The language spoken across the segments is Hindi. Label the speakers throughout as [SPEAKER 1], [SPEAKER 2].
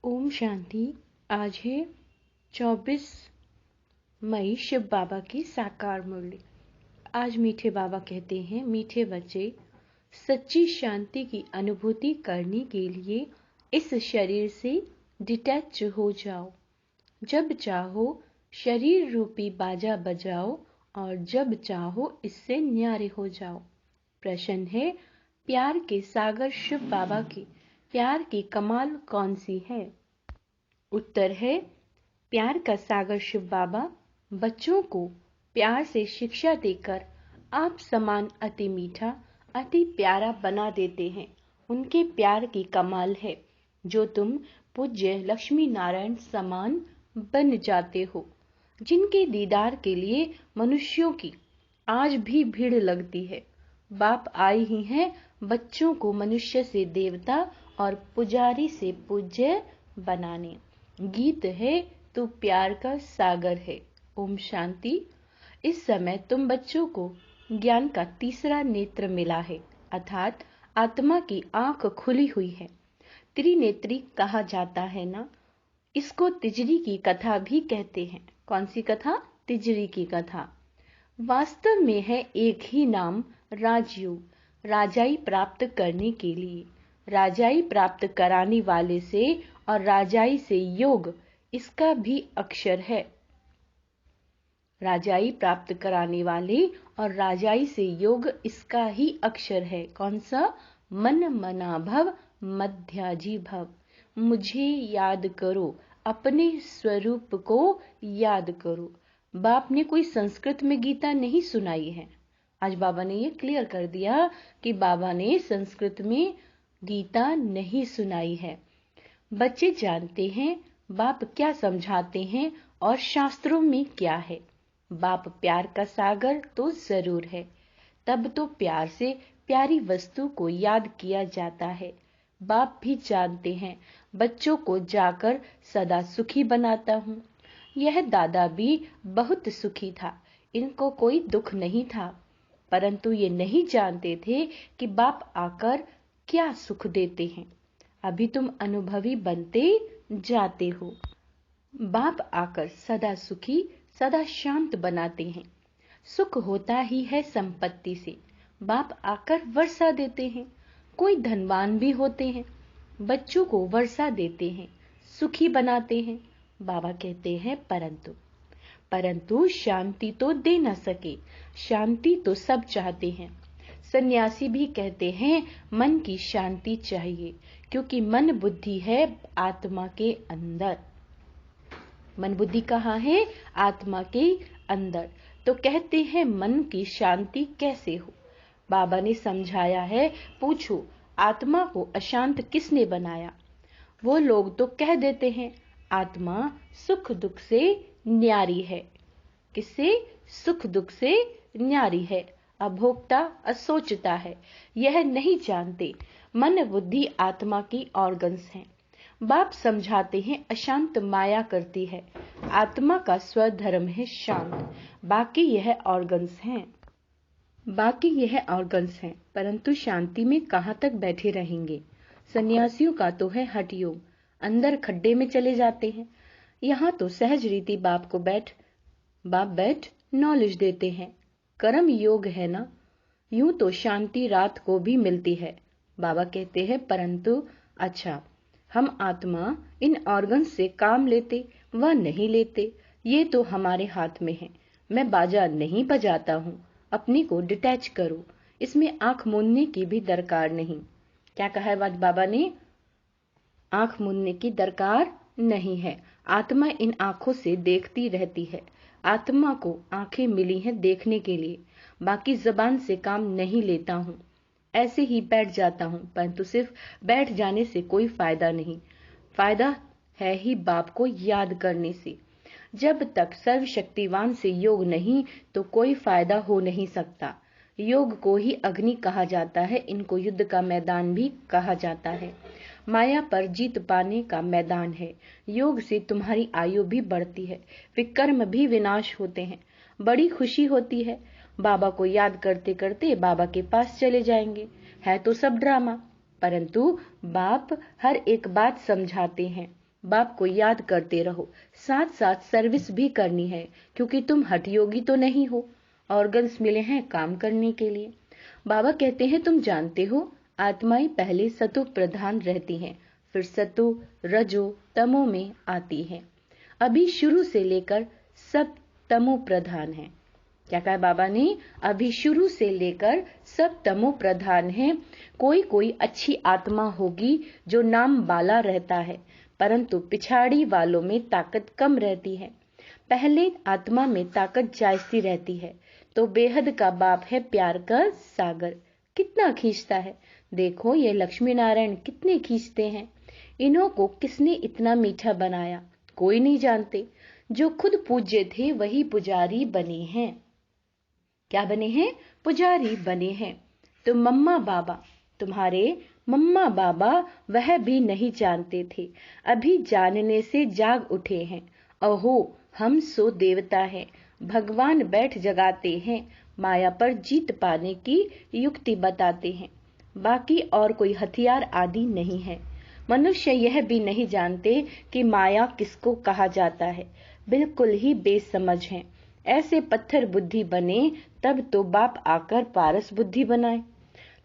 [SPEAKER 1] ओम शांति। आज है 24 मई, शिव बाबा की साकार मुरली। आज मीठे बाबा कहते हैं, मीठे बच्चे, सच्ची शांति की अनुभूति करने के लिए इस शरीर से डिटैच हो जाओ। जब चाहो शरीर रूपी बाजा बजाओ और जब चाहो इससे न्यारे हो जाओ। प्रश्न है, प्यार के सागर शिव बाबा की प्यार की कमाल कौन सी है? उत्तर है, प्यार का सागर शिव बाबा बच्चों को प्यार से शिक्षा देकर आप समान अति मीठा, अति प्यारा बना देते हैं। उनके प्यार की कमाल है जो तुम पूज्य लक्ष्मी नारायण समान बन जाते हो, जिनके दीदार के लिए मनुष्यों की आज भी भीड़ लगती है। बाप आए ही हैं बच्चों को मनुष्य से देवता और पुजारी से पूज्य बनाने। गीत है तो प्यार का सागर है। ओम शांति। इस समय तुम बच्चों को ज्ञान का तीसरा नेत्र मिला है, अर्थात आत्मा की आंख खुली हुई है। त्रिनेत्री कहा जाता है ना। इसको तिजरी की कथा भी कहते हैं। कौन सी कथा? तिजरी की कथा। वास्तव में है एक ही नाम, राजयोग, राजाई प्राप्त करने के लिए। राजाई प्राप्त कराने वाले से और राजाई से योग, इसका भी अक्षर है। राजाई प्राप्त कराने वाले और राजाई से योग, इसका ही अक्षर है। कौन सा? मन मना भव मध्याजी भव। मुझे याद करो, अपने स्वरूप को याद करो। बाप ने कोई संस्कृत में गीता नहीं सुनाई है। आज बाबा ने ये क्लियर कर दिया कि बाबा ने संस्कृत में गीता नहीं सुनाई है। बच्चे जानते हैं बाप क्या समझाते हैं और शास्त्रों में क्या है। बाप प्यार का सागर तो जरूर है, तब तो प्यार से प्यारी वस्तु को याद किया जाता है। बाप भी जानते हैं बच्चों को जाकर सदा सुखी बनाता हूँ। यह दादा भी बहुत सुखी था, इनको कोई दुख नहीं था, परंतु ये नहीं जानते थे कि बाप आकर क्या सुख देते हैं। अभी तुम अनुभवी बनते जाते हो। बाप आकर सदा सुखी, सदा शांत बनाते हैं। सुख होता ही है संपत्ति से। बाप आकर वर्षा देते हैं। कोई धनवान भी होते हैं, बच्चों को वर्षा देते हैं, सुखी बनाते हैं। बाबा कहते हैं परंतु शांति तो दे न सके। शांति तो सब चाहते हैं। सन्यासी भी कहते हैं मन की शांति चाहिए, क्योंकि मन बुद्धि है आत्मा के अंदर। मन बुद्धि कहाँ है? आत्मा के अंदर। तो कहते हैं मन की शांति कैसे हो? बाबा ने समझाया है, पूछो आत्मा को अशांत किसने बनाया? वो लोग तो कह देते हैं आत्मा सुख दुख से न्यारी है। किससे? सुख दुख से न्यारी है, अभोक्ता, असोचता है। यह नहीं जानते मन बुद्धि आत्मा की ऑर्गन्स हैं। बाप समझाते हैं अशांत माया करती है। आत्मा का स्वधर्म है शांत, बाकी यह ऑर्गन्स हैं। परंतु शांति में कहाँ तक बैठे रहेंगे? सन्यासियों का तो है हठ योग, अंदर खड्डे में चले जाते हैं। यहाँ तो सहज रीति बाप बैठ नॉलेज देते हैं। कर्म योग है ना। यूं तो शांति रात को भी मिलती है। बाबा कहते हैं परंतु अच्छा, हम आत्मा इन ऑर्गन से काम लेते व नहीं लेते, ये तो हमारे हाथ में है। मैं बाजा नहीं बजाता हूँ। अपने को डिटैच करो। इसमें आंख मूंदने की भी दरकार नहीं। क्या कहा है बाबा ने? आंख मूंदने की दरकार नहीं है। आत्मा इन आंखों से देखती रहती है। आत्मा को आंखें मिली हैं देखने के लिए, बाकी जबान से काम नहीं लेता हूँ। ऐसे ही बैठ जाता हूँ, परंतु सिर्फ बैठ जाने से कोई फायदा नहीं। फायदा है ही बाप को याद करने से। जब तक सर्वशक्तिवान से योग नहीं तो कोई फायदा हो नहीं सकता। योग को ही अग्नि कहा जाता है, इनको युद्ध का मैदान भी कहा जाता है। माया पर जीत पाने का मैदान है। योग से तुम्हारी आयु भी बढ़ती है, विकर्म भी विनाश होते हैं। बड़ी खुशी होती है। बाबा को याद करते करते बाबा के पास चले जाएंगे। है तो सब ड्रामा, परंतु बाप हर एक बात समझाते हैं। बाप को याद करते रहो, साथ साथ सर्विस भी करनी है, क्योंकि तुम हठयोगी तो नहीं हो। ऑर्गन्स मिले हैं काम करने के लिए। बाबा कहते हैं तुम जानते हो, आत्माएं पहले सतो प्रधान रहती हैं, फिर सतो रजो तमो में आती हैं। अभी शुरू से लेकर सब तमो प्रधान है। क्या कहा बाबा ने? अभी शुरू से लेकर सब तमो प्रधान है। कोई कोई अच्छी आत्मा होगी जो नाम बाला रहता है, परंतु पिछाड़ी वालों में ताकत कम रहती है। पहले आत्मा में ताकत जायसी रहती है, तो बेहद का बाप है प्यार का सागर। कितना खींचता है, देखो ये लक्ष्मी नारायण कितने खींचते हैं। इन्हों को किसने इतना मीठा बनाया, कोई नहीं जानते। जो खुद पूज्य थे वही पुजारी बने हैं। क्या बने हैं? पुजारी बने हैं। तो मम्मा बाबा, तुम्हारे मम्मा बाबा वह भी नहीं जानते थे, अभी जानने से जाग उठे हैं। अहो हम सो देवता हैं, भगवान बैठ जगाते हैं, माया पर जीत पाने की युक्ति बताते हैं। बाकी और कोई हथियार आदि नहीं है। मनुष्य यह भी नहीं जानते कि माया किसको कहा जाता है, बिल्कुल ही बेसमझ हैं। ऐसे पत्थर बुद्धि बने तब तो बाप आकर पारस बुद्धि बनाए।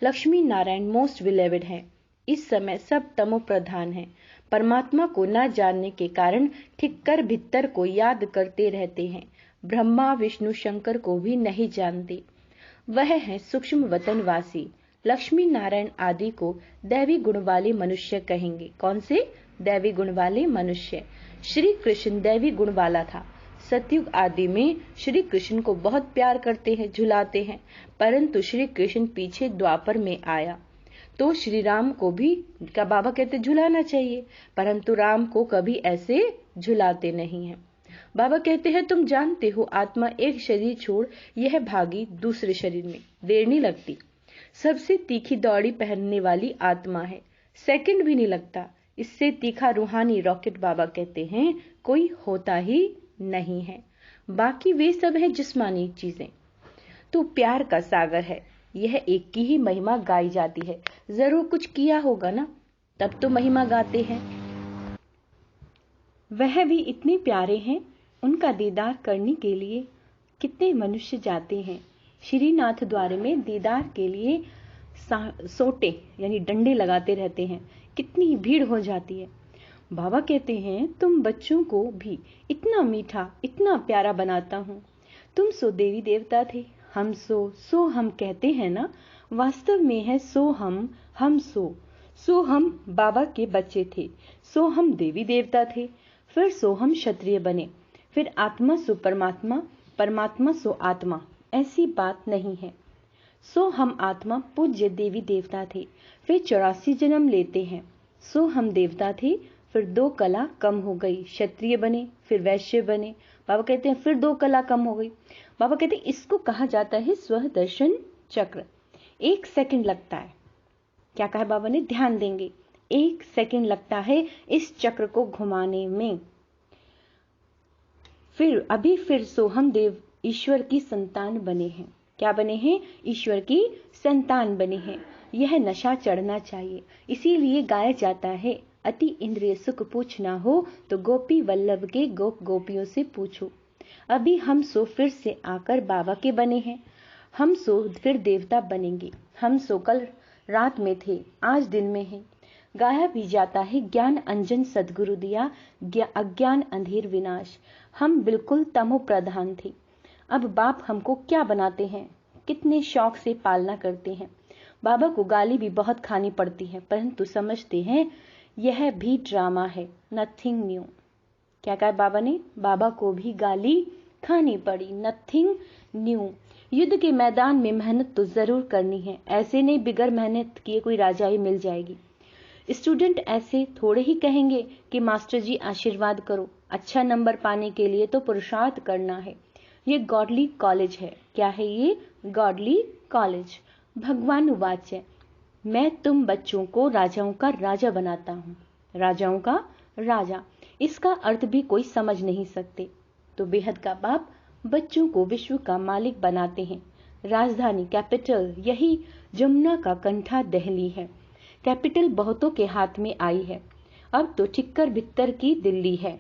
[SPEAKER 1] लक्ष्मी नारायण मोस्ट विलेविड है। इस समय सब तमो प्रधान है। परमात्मा को न जानने के कारण ठिक्कर भित्तर को याद करते रहते हैं। ब्रह्मा विष्णु शंकर को भी नहीं जानते। वह है सूक्ष्म वतनवासी। लक्ष्मी नारायण आदि को दैवी गुण वाले मनुष्य कहेंगे। कौन से? दैवी गुण वाले मनुष्य। श्री कृष्ण दैवी गुण वाला था। सतयुग आदि में श्री कृष्ण को बहुत प्यार करते हैं, झुलाते हैं, परंतु श्री कृष्ण पीछे द्वापर में आया तो श्री राम को भी का बाबा कहते झुलाना चाहिए, परंतु राम को कभी ऐसे झुलाते नहीं हैं। बाबा कहते हैं तुम जानते हो आत्मा एक शरीर छोड़ यह भागी दूसरे शरीर में, देर नहीं लगती। सबसे तीखी दौड़ी पहनने वाली आत्मा है, सेकंड भी नहीं लगता। इससे तीखा रूहानी रॉकेट बाबा कहते हैं कोई होता ही नहीं है। बाकी वे सब है जिस्मानी चीजें। तो प्यार का सागर है, यह एक की ही महिमा गाई जाती है। जरूर कुछ किया होगा ना, तब तो महिमा गाते हैं। वह भी इतने प्यारे हैं, उनका दीदार करने के लिए कितने मनुष्य जाते हैं। श्रीनाथ द्वार में दीदार के लिए सोटे यानी डंडे लगाते रहते हैं, कितनी भीड़ हो जाती है। बाबा कहते हैं तुम बच्चों को भी इतना मीठा इतना प्यारा बनाता हूँ। तुम सो देवी देवता थे, हम सो हम कहते हैं ना, वास्तव में है सो हम सो हम बाबा के बच्चे थे, सो हम देवी देवता थे, फिर सो हम क्षत्रिय बने, फिर आत्मा सो परमात्मा, परमात्मा सो आत्मा। ऐसी बात नहीं है। सो हम आत्मा पूज्य देवी देवता थे, फिर 84 जन्म लेते हैं। सो हम देवता थे, फिर 2 कला कम हो गई, क्षत्रिय बने, फिर वैश्य बने। बाबा कहते हैं फिर 2 कला कम हो गई। बाबा कहते हैं इसको कहा जाता है स्वदर्शन चक्र। 1 सेकंड लगता है। क्या कहा बाबा ने? ध्यान देंगे, 1 सेकंड लगता है इस चक्र को घुमाने में। फिर सो हम देव ईश्वर की संतान बने हैं। क्या बने हैं? ईश्वर की संतान बने हैं। यह नशा चढ़ना चाहिए, इसीलिए गाया जाता है अति इंद्रिय सुख पूछना हो तो गोपी वल्लभ के गोप गोपियों से पूछो। अभी हम सो फिर से आकर बाबा के बने हैं, हम सो फिर देवता बनेंगे। हम सो कल रात में थे, आज दिन में है। गाया भी जाता है ज्ञान अंजन सदगुरु दिया, अज्ञान अंधेर विनाश। हम बिल्कुल तमो प्रधान थे। अब बाप हमको क्या बनाते हैं, कितने शौक से पालना करते हैं। बाबा को गाली भी बहुत खानी पड़ती है, परंतु समझते हैं यह भी ड्रामा है, नथिंग न्यू। क्या कहा बाबा ने? बाबा को भी गाली खानी पड़ी, नथिंग न्यू। युद्ध के मैदान में मेहनत तो जरूर करनी है, ऐसे नहीं बिगर मेहनत किए कोई राजाई मिल जाएगी। स्टूडेंट ऐसे थोड़े ही कहेंगे कि मास्टर जी आशीर्वाद करो, अच्छा नंबर पाने के लिए तो पुरुषार्थ करना है। ये गॉडली कॉलेज है। क्या है ये? Godly college. भगवान वाच्य, मैं तुम बच्चों को राजाओं का राजा बनाता हूँ। राजाओं का राजा, इसका अर्थ भी कोई समझ नहीं सकते। तो बेहद का बाप बच्चों को विश्व का मालिक बनाते हैं। राजधानी कैपिटल यही जमुना का कंठा दिल्ली है। कैपिटल बहुतों के हाथ में आई है। अब तो ठिक्कर भित्तर की दिल्ली है,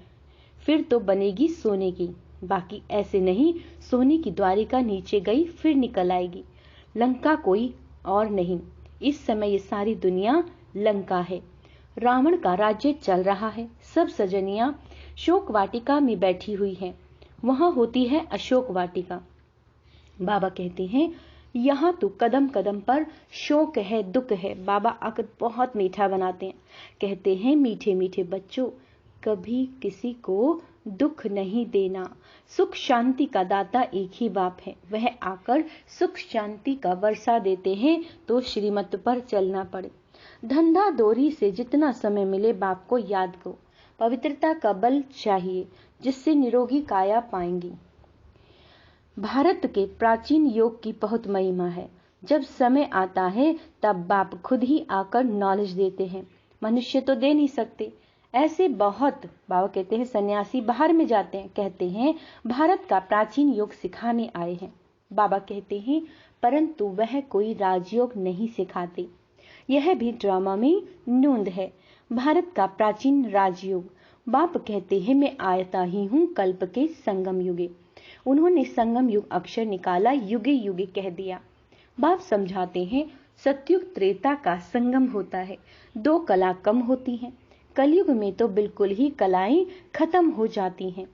[SPEAKER 1] फिर तो बनेगी सोने की। बाकी ऐसे नहीं, सोने की द्वारिका नीचे गई फिर निकल आएगी। लंका कोई और नहीं, इस समय ये सारी दुनिया लंका है। रावण का राज्य चल रहा है। सब सजनियां शोक वाटिका में बैठी हुई हैं। वहां होती है अशोक वाटिका। बाबा कहते हैं यहाँ तो कदम कदम पर शोक है, दुख है। बाबा आकर बहुत मीठा बनाते हैं। कहते हैं, मीठे मीठे बच्चों, कभी किसी को दुख नहीं देना। सुख शांति का दाता एक ही बाप है। वह आकर सुख शांति का वर्षा देते हैं तो श्रीमत पर चलना पड़े। धंधा दोरी से जितना समय मिले बाप को याद करो। पवित्रता का बल चाहिए जिससे निरोगी काया पाएंगी। भारत के प्राचीन योग की बहुत महिमा है। जब समय आता है तब बाप खुद ही आकर नॉलेज देते हैं। मनुष्य तो दे नहीं सकते। ऐसे बहुत बाबा कहते हैं सन्यासी बाहर में जाते हैं, कहते हैं भारत का प्राचीन योग सिखाने आए हैं। बाबा कहते हैं परंतु वह कोई राजयोग नहीं सिखाते। यह भी ड्रामा में नूंद है। भारत का प्राचीन राजयोग। बाप कहते हैं मैं आयता ही हूँ कल्प के संगम युगे। उन्होंने संगम युग अक्षर निकाला, युगे युगे कह दिया। बाप समझाते हैं सतयुग त्रेता का संगम होता है। दो कला कम होती हैं। कलयुग में तो बिल्कुल ही कलाएं खत्म हो जाती हैं।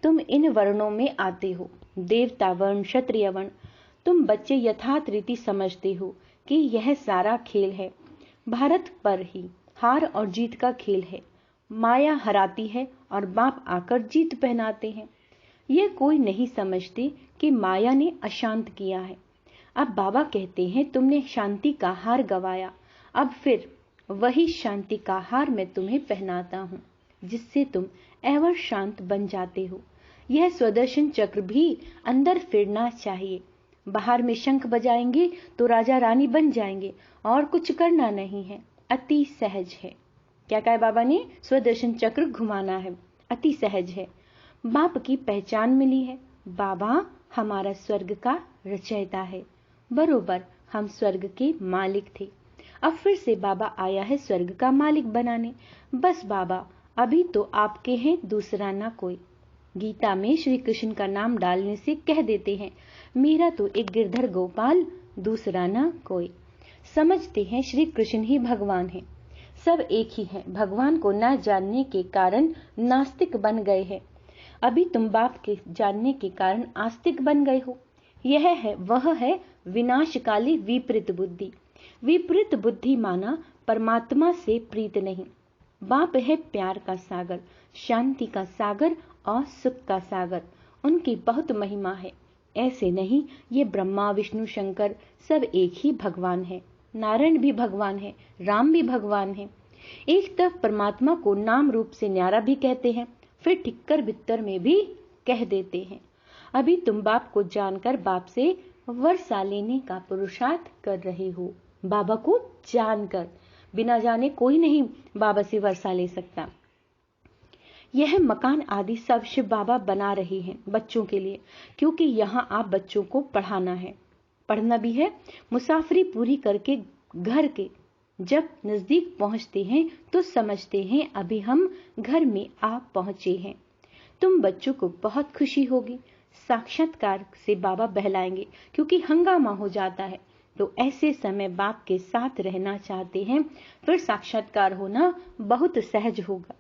[SPEAKER 1] तुम इन वर्णों में आते हो, देवता वर्ण, क्षत्रिय वर्ण। तुम बच्चे यथार्थ रीति समझते हो कि यह सारा खेल है। भारत पर ही हार और जीत का खेल है। माया हराती है और बाप आकर जीत पहनाते हैं। यह कोई नहीं समझते कि माया ने अशांत किया है। अब बाबा कहते हैं तुमने शांति का हार गवाया, अब फिर वही शांति का हार मैं तुम्हें पहनाता हूँ जिससे तुम एवर शांत बन जाते हो। यह स्वदर्शन चक्र भी अंदर फिरना चाहिए। बाहर में शंख बजाएंगे तो राजा रानी बन जाएंगे और कुछ करना नहीं है, अति सहज है। क्या कहा बाबा ने? स्वदर्शन चक्र घुमाना है, अति सहज है। बाप की पहचान मिली है। बाबा हमारा स्वर्ग का रचयिता है। बरोबर हम स्वर्ग के मालिक थे। अब फिर से बाबा आया है स्वर्ग का मालिक बनाने। बस बाबा अभी तो आपके हैं, दूसरा ना कोई। गीता में श्री कृष्ण का नाम डालने से कह देते हैं मेरा तो एक गिरधर गोपाल, दूसरा ना कोई। समझते हैं श्री कृष्ण ही भगवान है। सब एक ही है। भगवान को न जानने के कारण नास्तिक बन गए हैं। अभी तुम बाप के जानने के कारण आस्तिक बन गए हो। यह है वह है विनाशकाली विपरीत बुद्धि। विपरीत बुद्धि माना परमात्मा से प्रीत नहीं। बाप है प्यार का सागर, शांति का सागर और सुख का सागर। उनकी बहुत महिमा है। ऐसे नहीं, ये ब्रह्मा विष्णु शंकर सब एक ही भगवान है। नारायण भी भगवान है, राम भी भगवान है। एक तरफ परमात्मा को नाम रूप से न्यारा भी कहते हैं, फिर ठिक्कर भित्तर में भी कह देते हैं। अभी तुम बाप को जानकर बाप से वर्षा लेने का पुरुषार्थ कर रहे हो। बाबा को जानकर, बिना जाने कोई नहीं बाबा से वर्षा ले सकता। यह मकान आदि सब शिव बाबा बना रहे हैं बच्चों के लिए, क्योंकि यहाँ आप बच्चों को पढ़ाना है, पढ़ना भी है। मुसाफरी पूरी करके घर के जब नजदीक पहुंचते हैं तो समझते हैं अभी हम घर में आ पहुंचे हैं। तुम बच्चों को बहुत खुशी होगी। साक्षात्कार से बाबा बहलाएंगे, क्योंकि हंगामा हो जाता है। तो ऐसे समय बाप के साथ रहना चाहते हैं, फिर साक्षात्कार होना बहुत सहज होगा।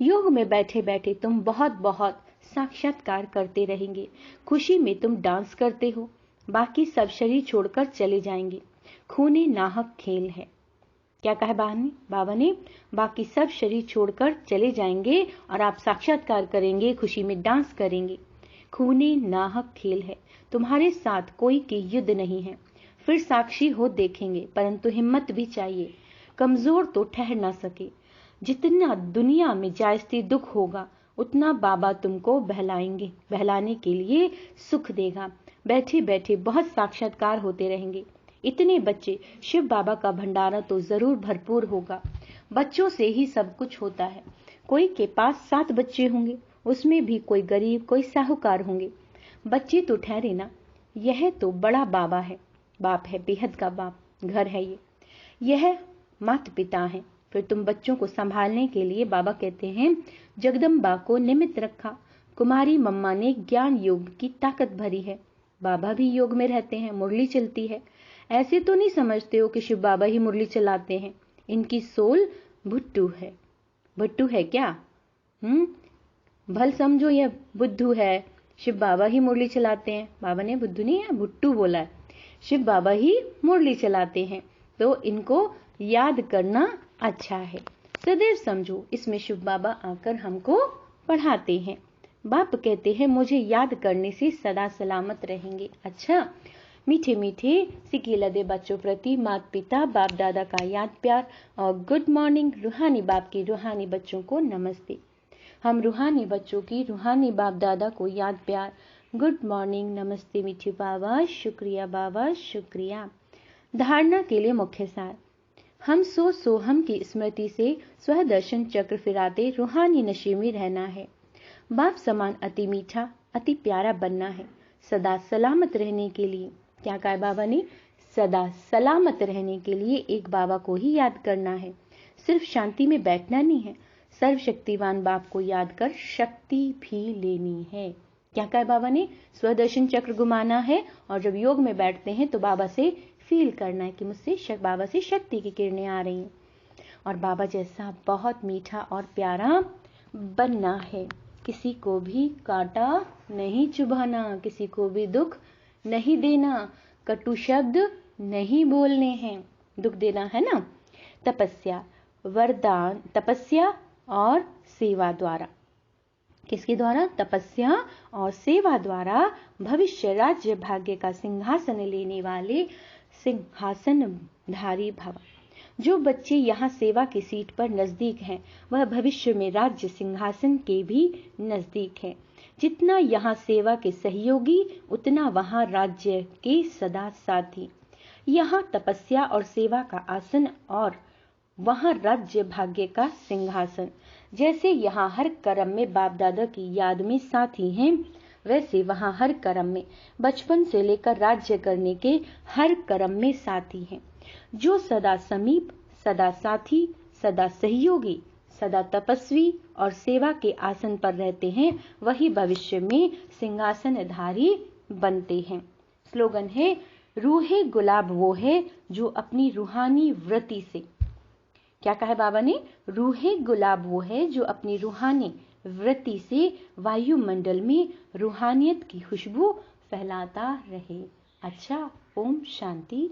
[SPEAKER 1] योग में बैठे बैठे तुम बहुत बहुत साक्षात्कार करते रहेंगे। खुशी में तुम डांस करते हो, बाकी सब शरीर छोड़कर चले जाएंगे। खूने नाहक खेल है। क्या कहा बाबा ने? बाकी सब शरीर छोड़कर चले जाएंगे और आप साक्षात्कार करेंगे, खुशी में डांस करेंगे। खूने नाहक खेल है। तुम्हारे साथ कोई की युद्ध नहीं है। फिर साक्षी हो देखेंगे, परंतु हिम्मत भी चाहिए। कमजोर तो ठहर ना सके। जितना दुनिया में जायज़ती दुख होगा उतना बाबा तुमको बहलाएंगे, बहलाने के लिए सुख देगा। बैठे बैठे बहुत साक्षात्कार होते रहेंगे। इतने बच्चे, शिव बाबा का भंडारा तो जरूर भरपूर होगा। बच्चों से ही सब कुछ होता है। कोई के पास 7 बच्चे होंगे, उसमें भी कोई गरीब कोई साहूकार होंगे। बच्चे तो ठहरे ना, यह तो बड़ा बाबा है। बाप है बेहद का बाप, घर है ये। यह माता पिता है, फिर तुम बच्चों को संभालने के लिए बाबा कहते हैं जगदम्बा को निमित्त रखा। कुमारी मम्मा ने ज्ञान योग की ताकत भरी है। बाबा भी योग में रहते हैं, मुरली चलती है। ऐसे तो नहीं समझते हो कि शिव बाबा ही मुरली चलाते हैं। इनकी सोल भुट्टू है। भुट्टू है क्या? भल समझो यह बुद्धू है। शिव बाबा ही मुरली चलाते हैं। बाबा ने बुद्धू नहीं है, भुट्टू बोला है। शिव बाबा ही मुरली चलाते हैं, तो इनको याद करना अच्छा है। सदैव समझो, इसमें शिव बाबा आकर हमको पढ़ाते हैं। बाप कहते हैं मुझे याद करने से सदा सलामत रहेंगे। अच्छा, मीठे मीठे सिक्के लदे बच्चों प्रति माता पिता बाप दादा का याद प्यार और गुड मॉर्निंग। रूहानी बाप के रूहानी बच्चों को नमस्ते। हम रूहानी बच्चों की रूहानी बाप दादा को याद प्यार, गुड मॉर्निंग, नमस्ते मीठे बाबा, शुक्रिया बाबा, शुक्रिया। धारणा के लिए मुख्य सार। हम सोहम की स्मृति से स्वदर्शन चक्र फिराते रूहानी नशे में रहना है। बाप समान अति मीठा अति प्यारा बनना है। सदा सलामत रहने के लिए क्या कहा बाबा ने? सदा सलामत रहने के लिए एक बाबा को ही याद करना है। सिर्फ शांति में बैठना नहीं है, सर्वशक्तिवान बाप को याद कर शक्ति भी लेनी है। क्या कहा बाबा ने? स्वदर्शन चक्र घुमाना है और जब योग में बैठते हैं तो बाबा से फील करना है कि मुझसे बाबा से शक्ति की किरणें आ रही हैं और बाबा जैसा बहुत मीठा और प्यारा बनना है। किसी को भी कांटा नहीं चुभाना, किसी को भी दुख नहीं देना, कटु शब्द नहीं बोलने हैं। दुख देना है ना। तपस्या वरदान, तपस्या और सेवा द्वारा। किसके द्वारा? तपस्या और सेवा द्वारा भविष्य राज्य भाग्य का सिंहासन लेने वाले सिंहासनधारी भव। जो बच्चे यहाँ सेवा की सीट पर नजदीक हैं, वह भविष्य में राज्य सिंहासन के भी नजदीक है। जितना यहाँ सेवा के सहयोगी, उतना वहाँ राज्य के सदा साथी। यहाँ तपस्या और सेवा का आसन और वहाँ राज्य भाग्य का सिंहासन। जैसे यहाँ हर कर्म में बाप दादा की याद में साथी हैं, वैसे वहाँ हर कर्म में बचपन से लेकर राज्य करने के हर कर्म में साथी हैं। जो सदा समीप, सदा साथी, सदा सहयोगी, सदा तपस्वी और सेवा के आसन पर रहते हैं, वही भविष्य में सिंहासनधारी बनते हैं। स्लोगन है, रूहे गुलाब वो है जो अपनी रूहानी वृत्ति से। क्या कहा बाबा ने? रूहे गुलाब वो है जो अपनी रूहानी वृत्ति से वायुमंडल में रूहानियत की खुशबू फैलाता रहे। अच्छा, ओम शांति।